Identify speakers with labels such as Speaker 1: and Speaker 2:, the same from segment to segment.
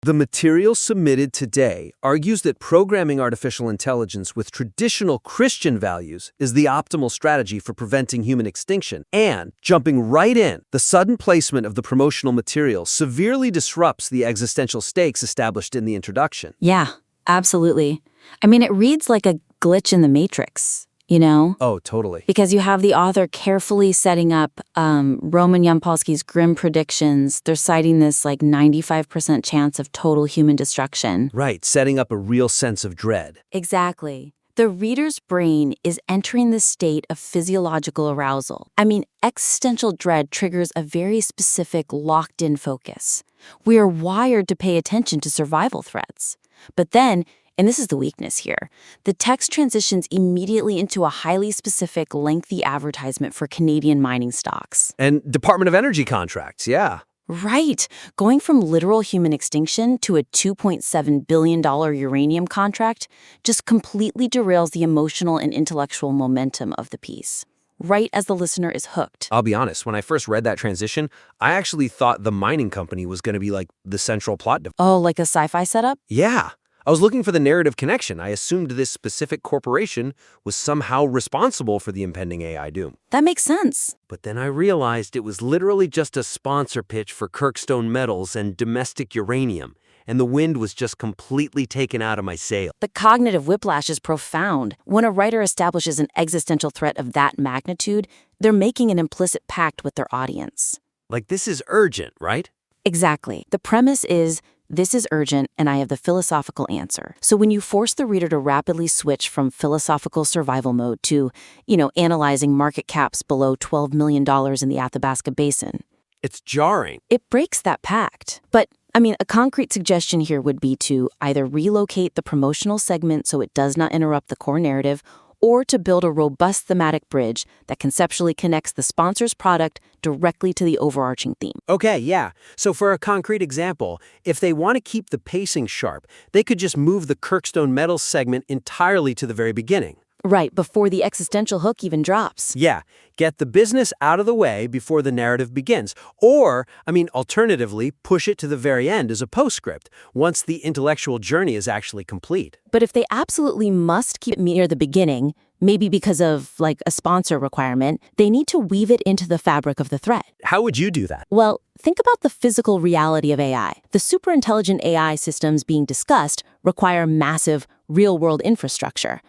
Speaker 1: The material submitted today argues that programming artificial intelligence with traditional Christian values is the optimal strategy for preventing human extinction. And, jumping right in, the sudden placement of the promotional material severely disrupts the existential stakes established in the introduction.
Speaker 2: Yeah, absolutely. I mean, it reads like a glitch in the matrix, you know?
Speaker 1: Oh, totally.
Speaker 2: Because you have the author carefully setting up Roman Yampolsky's grim predictions. They're citing this 95% chance of total human destruction.
Speaker 1: Right, setting up a real sense of dread.
Speaker 2: Exactly. The reader's brain is entering the state of physiological arousal. I mean, existential dread triggers a very specific locked-in focus. We are wired to pay attention to survival threats. But then, and this is the weakness here, the text transitions immediately into a highly specific, lengthy advertisement for Canadian mining stocks.
Speaker 1: And Department of Energy contracts, yeah.
Speaker 2: Right. Going from literal human extinction to a $2.7 billion uranium contract just completely derails the emotional and intellectual momentum of the piece, right as the listener is hooked.
Speaker 1: I'll be honest, when I first read that transition, I actually thought the mining company was going to be the central plot device.
Speaker 2: Oh, like a sci-fi setup?
Speaker 1: Yeah. I was looking for the narrative connection. I assumed this specific corporation was somehow responsible for the impending AI doom.
Speaker 2: That makes sense.
Speaker 1: But then I realized it was literally just a sponsor pitch for Kirkstone Metals and domestic uranium, and the wind was just completely taken out of my sail.
Speaker 2: The cognitive whiplash is profound. When a writer establishes an existential threat of that magnitude, they're making an implicit pact with their audience.
Speaker 1: This is urgent, right?
Speaker 2: Exactly. The premise is, this is urgent, and I have the philosophical answer. So when you force the reader to rapidly switch from philosophical survival mode to, analyzing market caps below $12 million in the Athabasca Basin,
Speaker 1: it's jarring.
Speaker 2: It breaks that pact. But, a concrete suggestion here would be to either relocate the promotional segment so it does not interrupt the core narrative, or to build a robust thematic bridge that conceptually connects the sponsor's product directly to the overarching theme.
Speaker 1: Okay, yeah. So for a concrete example, if they want to keep the pacing sharp, they could just move the Kirkstone Metals segment entirely to the very beginning.
Speaker 2: Right, before the existential hook even drops.
Speaker 1: Yeah, get the business out of the way before the narrative begins. Or, alternatively, push it to the very end as a postscript, once the intellectual journey is actually complete.
Speaker 2: But if they absolutely must keep it near the beginning, maybe because of, a sponsor requirement, they need to weave it into the fabric of the thread.
Speaker 1: How would you do that?
Speaker 2: Well, think about the physical reality of AI. The superintelligent AI systems being discussed require massive, real-world infrastructure.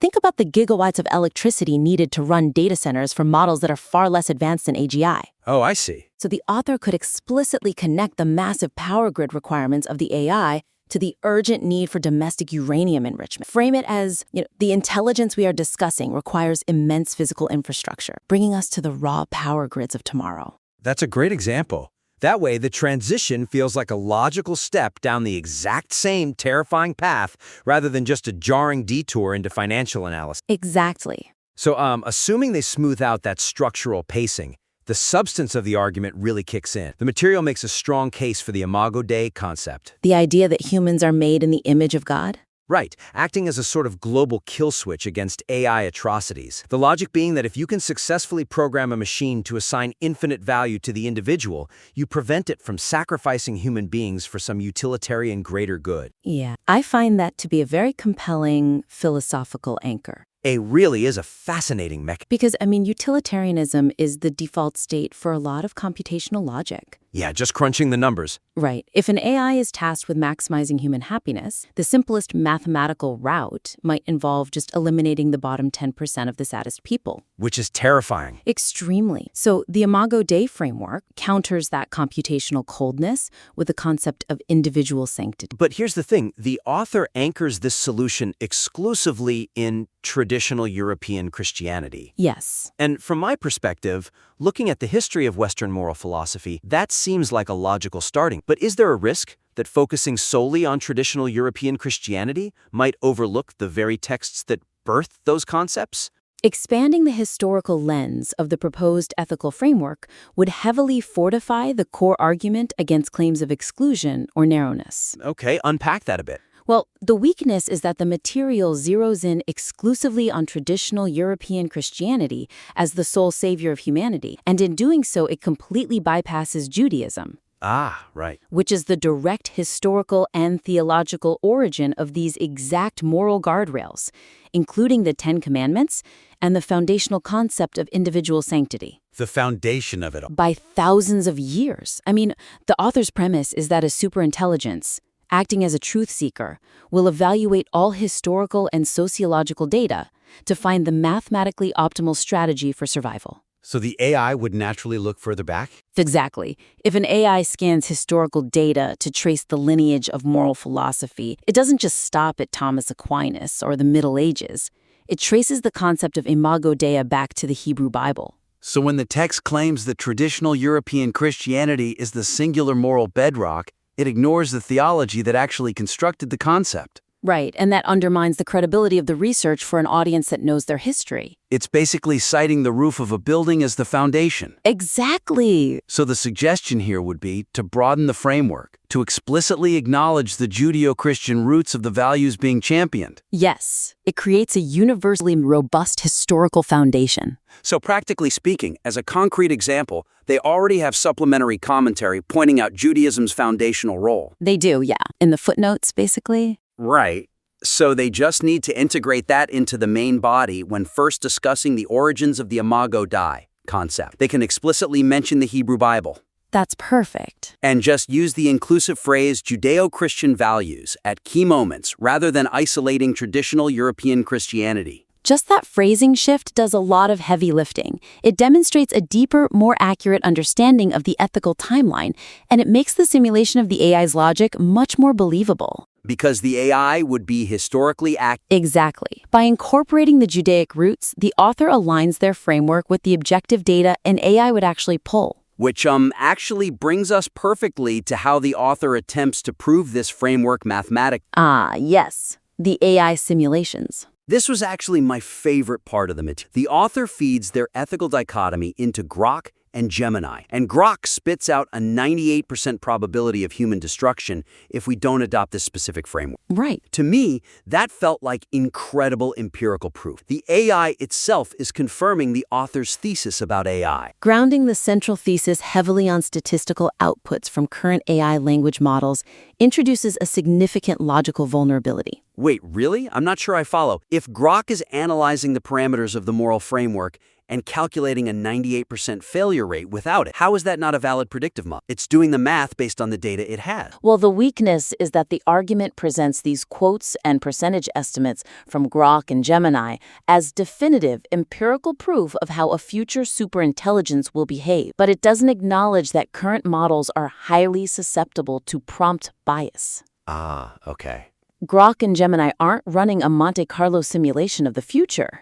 Speaker 2: Think about the gigawatts of electricity needed to run data centers for models that are far less advanced than AGI.
Speaker 1: Oh, I see.
Speaker 2: So the author could explicitly connect the massive power grid requirements of the AI to the urgent need for domestic uranium enrichment. Frame it as, the intelligence we are discussing requires immense physical infrastructure, bringing us to the raw power grids of tomorrow.
Speaker 1: That's a great example. That way, the transition feels like a logical step down the exact same terrifying path rather than just a jarring detour into financial analysis.
Speaker 2: Exactly.
Speaker 1: So, assuming they smooth out that structural pacing, the substance of the argument really kicks in. The material makes a strong case for the Imago Dei concept.
Speaker 2: The idea that humans are made in the image of God?
Speaker 1: Right, acting as a sort of global kill switch against AI atrocities. The logic being that if you can successfully program a machine to assign infinite value to the individual, you prevent it from sacrificing human beings for some utilitarian greater good.
Speaker 2: Yeah, I find that to be a very compelling philosophical anchor.
Speaker 1: It really is a fascinating mechanism.
Speaker 2: Because, utilitarianism is the default state for a lot of computational logic.
Speaker 1: Yeah, just crunching the numbers.
Speaker 2: Right. If an AI is tasked with maximizing human happiness, the simplest mathematical route might involve just eliminating the bottom 10% of the saddest people.
Speaker 1: Which is terrifying.
Speaker 2: Extremely. So the Imago Dei framework counters that computational coldness with the concept of individual sanctity.
Speaker 1: But here's the thing. The author anchors this solution exclusively in traditional European Christianity.
Speaker 2: Yes.
Speaker 1: And from my perspective, looking at the history of Western moral philosophy, that seems like a logical starting. But is there a risk that focusing solely on traditional European Christianity might overlook the very texts that birthed those concepts?
Speaker 2: Expanding the historical lens of the proposed ethical framework would heavily fortify the core argument against claims of exclusion or narrowness.
Speaker 1: Okay, unpack that a bit.
Speaker 2: Well, the weakness is that the material zeroes in exclusively on traditional European Christianity as the sole savior of humanity, and in doing so, it completely bypasses Judaism.
Speaker 1: Ah, right.
Speaker 2: which is the direct historical and theological origin of these exact moral guardrails, including the Ten Commandments and the foundational concept of individual sanctity.
Speaker 1: The foundation of it all.
Speaker 2: By thousands of years. I mean, the author's premise is that a superintelligence, acting as a truth seeker, will evaluate all historical and sociological data to find the mathematically optimal strategy for survival.
Speaker 1: So the AI would naturally look further back?
Speaker 2: Exactly. If an AI scans historical data to trace the lineage of moral philosophy, it doesn't just stop at Thomas Aquinas or the Middle Ages. It traces the concept of imago Dei back to the Hebrew Bible.
Speaker 1: So when the text claims that traditional European Christianity is the singular moral bedrock, it ignores the theology that actually constructed the concept.
Speaker 2: Right, and that undermines the credibility of the research for an audience that knows their history.
Speaker 1: It's basically citing the roof of a building as the foundation.
Speaker 2: Exactly.
Speaker 1: So the suggestion here would be to broaden the framework, to explicitly acknowledge the Judeo-Christian roots of the values being championed.
Speaker 2: Yes, it creates a universally robust historical foundation.
Speaker 1: So practically speaking, as a concrete example, they already have supplementary commentary pointing out Judaism's foundational role.
Speaker 2: They do, yeah. In the footnotes, basically.
Speaker 1: Right. So they just need to integrate that into the main body when first discussing the origins of the imago Dei concept. They can explicitly mention the Hebrew Bible.
Speaker 2: That's perfect.
Speaker 1: And just use the inclusive phrase Judeo-Christian values at key moments rather than isolating traditional European Christianity.
Speaker 2: Just that phrasing shift does a lot of heavy lifting. It demonstrates a deeper, more accurate understanding of the ethical timeline, and it makes the simulation of the AI's logic much more believable.
Speaker 1: Because the AI would be historically accurate.
Speaker 2: Exactly. By incorporating the Judaic roots, the author aligns their framework with the objective data an AI would actually pull.
Speaker 1: Which actually brings us perfectly to how the author attempts to prove this framework mathematically.
Speaker 2: Ah, yes. The AI simulations.
Speaker 1: This was actually my favorite part of the material. The author feeds their ethical dichotomy into Grok and Gemini, and Grok spits out a 98% probability of human destruction if we don't adopt this specific framework.
Speaker 2: Right.
Speaker 1: To me, that felt like incredible empirical proof. The AI itself is confirming the author's thesis about AI.
Speaker 2: Grounding the central thesis heavily on statistical outputs from current AI language models introduces a significant logical vulnerability.
Speaker 1: Wait, really? I'm not sure I follow. If Grok is analyzing the parameters of the moral framework and calculating a 98% failure rate without it, how is that not a valid predictive model? It's doing the math based on the data it had.
Speaker 2: Well, the weakness is that the argument presents these quotes and percentage estimates from Grok and Gemini as definitive empirical proof of how a future superintelligence will behave, but it doesn't acknowledge that current models are highly susceptible to prompt bias.
Speaker 1: Ah, okay.
Speaker 2: Grok and Gemini aren't running a Monte Carlo simulation of the future,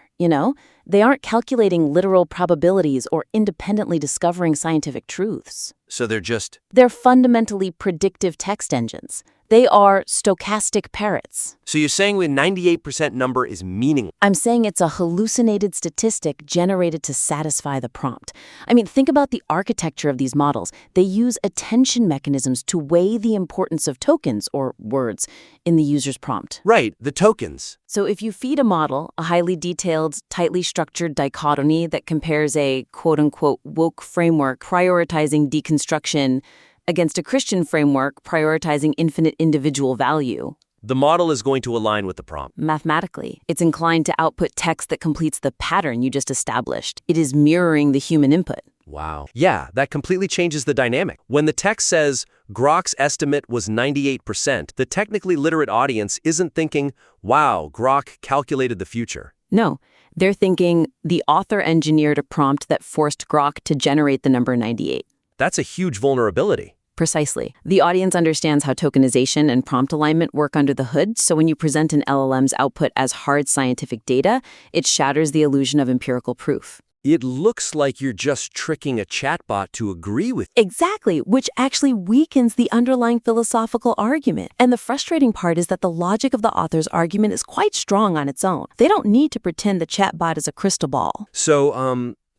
Speaker 2: They aren't calculating literal probabilities or independently discovering scientific truths.
Speaker 1: So
Speaker 2: They're fundamentally predictive text engines. They are stochastic parrots.
Speaker 3: So you're saying the 98% number is meaningless?
Speaker 2: I'm saying it's a hallucinated statistic generated to satisfy the prompt. Think about the architecture of these models. They use attention mechanisms to weigh the importance of tokens, or words, in the user's prompt.
Speaker 3: Right, the tokens.
Speaker 2: So if you feed a model a highly detailed, tightly structured dichotomy that compares a quote-unquote woke framework prioritizing deconstruction against a Christian framework prioritizing infinite individual value,
Speaker 3: The model is going to align with the prompt.
Speaker 2: mathematically, it's inclined to output text that completes the pattern you just established. It is mirroring the human input.
Speaker 3: Wow. Yeah, that completely changes the dynamic. When the text says Grok's estimate was 98%, the technically literate audience isn't thinking, wow, Grok calculated the future.
Speaker 2: No, they're thinking the author engineered a prompt that forced Grok to generate the number 98.
Speaker 3: That's a huge vulnerability.
Speaker 2: Precisely. The audience understands how tokenization and prompt alignment work under the hood, so when you present an LLM's output as hard scientific data, it shatters the illusion of empirical proof.
Speaker 3: It looks like you're just tricking a chatbot to agree with you.
Speaker 2: Exactly, which actually weakens the underlying philosophical argument. And the frustrating part is that the logic of the author's argument is quite strong on its own. They don't need to pretend the chatbot is a crystal ball.
Speaker 3: So,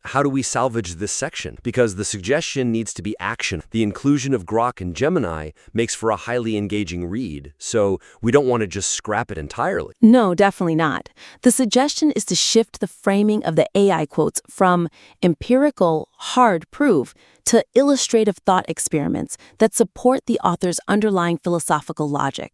Speaker 3: how do we salvage this section? Because the suggestion needs to be action. The inclusion of Grok and Gemini makes for a highly engaging read, so we don't want to just scrap it entirely.
Speaker 2: No, definitely not. The suggestion is to shift the framing of the AI quotes from empirical, hard proof to illustrative thought experiments that support the author's underlying philosophical logic.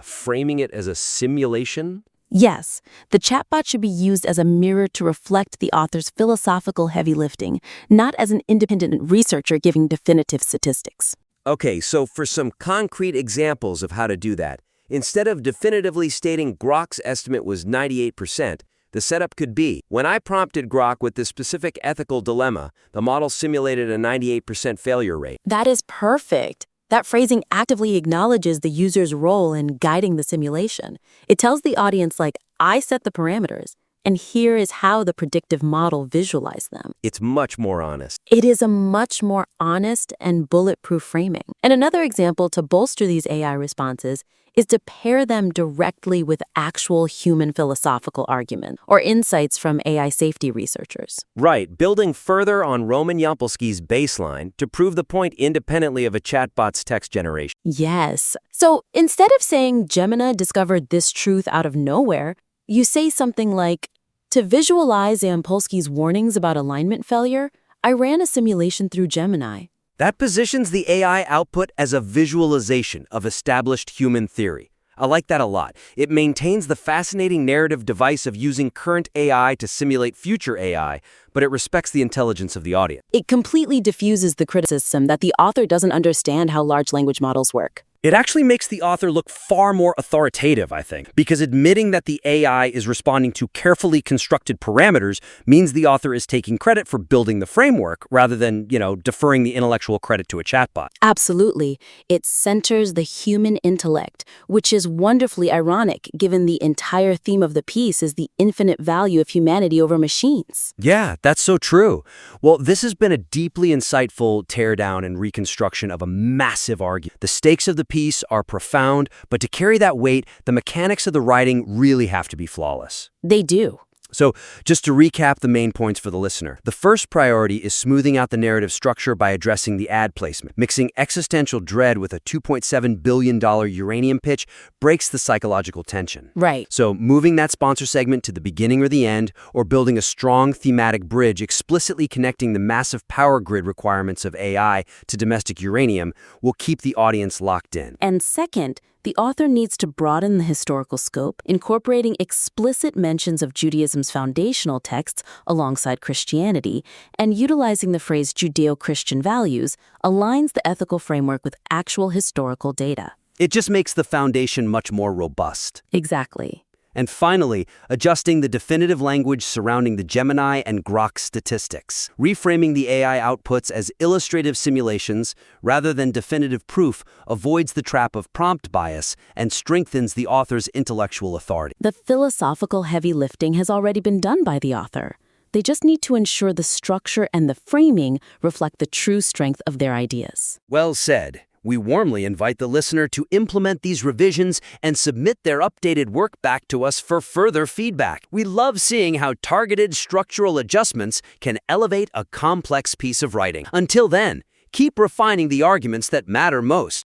Speaker 3: Framing it as a simulation?
Speaker 2: Yes, the chatbot should be used as a mirror to reflect the author's philosophical heavy lifting, not as an independent researcher giving definitive statistics.
Speaker 1: Okay, so for some concrete examples of how to do that, instead of definitively stating Grok's estimate was 98%, the setup could be, when I prompted Grok with this specific ethical dilemma, the model simulated a 98% failure rate.
Speaker 2: That is perfect. That phrasing actively acknowledges the user's role in guiding the simulation. It tells the audience, like, I set the parameters, and here is how the predictive model visualized them.
Speaker 1: It's much more honest.
Speaker 2: It is a much more honest and bulletproof framing. And another example to bolster these AI responses is to pair them directly with actual human philosophical arguments or insights from AI safety researchers.
Speaker 1: Right, building further on Roman Yampolsky's baseline to prove the point independently of a chatbot's text generation.
Speaker 2: Yes. So instead of saying Gemini discovered this truth out of nowhere, you say something like, to visualize Yampolsky's warnings about alignment failure, I ran a simulation through Gemini.
Speaker 1: That positions the AI output as a visualization of established human theory. I like that a lot. It maintains the fascinating narrative device of using current AI to simulate future AI, but it respects the intelligence of the audience.
Speaker 2: It completely diffuses the criticism that the author doesn't understand how large language models work.
Speaker 1: It actually makes the author look far more authoritative, I think, because admitting that the AI is responding to carefully constructed parameters means the author is taking credit for building the framework rather than, deferring the intellectual credit to a chatbot.
Speaker 2: Absolutely. It centers the human intellect, which is wonderfully ironic given the entire theme of the piece is the infinite value of humanity over machines.
Speaker 1: Yeah, that's so true. Well, this has been a deeply insightful teardown and reconstruction of a massive argument. The stakes of the piece are profound, but to carry that weight, the mechanics of the writing really have to be flawless.
Speaker 2: They do.
Speaker 1: So, just to recap the main points for the listener, the first priority is smoothing out the narrative structure by addressing the ad placement. Mixing existential dread with a $2.7 billion uranium pitch breaks the psychological tension.
Speaker 2: Right.
Speaker 1: So, moving that sponsor segment to the beginning or the end, or building a strong thematic bridge explicitly connecting the massive power grid requirements of AI to domestic uranium will keep the audience locked in.
Speaker 2: And second, the author needs to broaden the historical scope, incorporating explicit mentions of Judaism's foundational texts alongside Christianity, and utilizing the phrase Judeo-Christian values aligns the ethical framework with actual historical data.
Speaker 1: It just makes the foundation much more robust.
Speaker 2: Exactly.
Speaker 1: And finally, adjusting the definitive language surrounding the Gemini and Grok statistics. Reframing the AI outputs as illustrative simulations rather than definitive proof avoids the trap of prompt bias and strengthens the author's intellectual authority.
Speaker 2: The philosophical heavy lifting has already been done by the author. They just need to ensure the structure and the framing reflect the true strength of their ideas.
Speaker 1: Well said. We warmly invite the listener to implement these revisions and submit their updated work back to us for further feedback. We love seeing how targeted structural adjustments can elevate a complex piece of writing. Until then, keep refining the arguments that matter most.